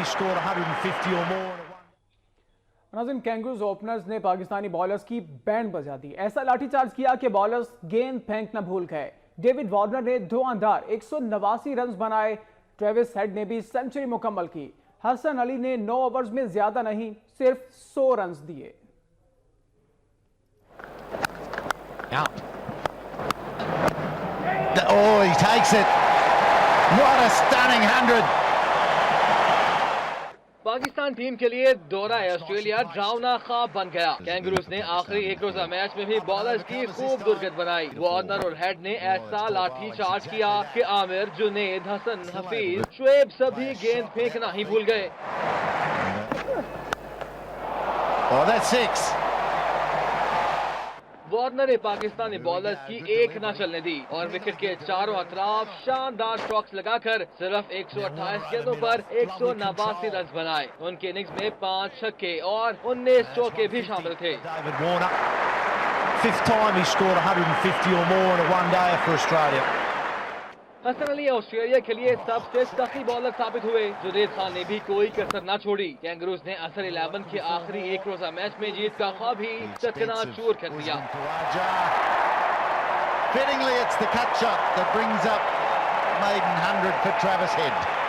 he scored 150 or more. नाज़रीन, kangaroos openers ने Pakistani bowlers की बैंड बजा दी। ऐसा लाठीचार्ज किया कि बॉलर्स गेंद फेंकना भूल गए। डेविड वार्नर ने धुआंधार 189 रन बनाए। ट्रेविस हेड ने भी सेंचुरी मुकम्मल की। हसन अली ने 9 ओवर्स में ज्यादा नहीं, सिर्फ 100 रन दिए। Oh, he takes it. What a stunning 100. Pakistan team के लिए दौरा ऑस्ट्रेलिया ड्रावना ख्वाब बन गया। कैंगरूज ने आखिरी एक रोजा मैच में भी बॉलर्स की खूब दुर्गत बनाई। वार्नर और हेड ने ऐसा लाठी चार्ज किया कि आमिर, जुनेद, हसन, हफीज, शुएब सभी गेंद फेंकना ही भूल गए। Oh, that's 6. वार्नर ने पाकिस्तानी बॉलर्स की एक न चलने दी और विकेट के चारों अतराफ शानदार स्ट्रोक्स लगाकर सिर्फ 128 गेंदों पर 189 रन बनाए। उनके इनिंग्स में 5 छक्के और 19 चौके भी शामिल थे। David Warner, 5th time he scored 150 or more in a one-dayer for Australia. Hasan Ali Australia के लिए सबसे सख्ती बॉलर साबित हुए। जुनेद खान ने भी कोई कसर न छोड़ी। कैंगरूज ने असर 11 के आखिरी एक रोजा मैच में जीत का ख्वाब ही चकनाचूर कर दिया। Fittingly, it's the cut shot that brings up maiden 100 for Travis Head.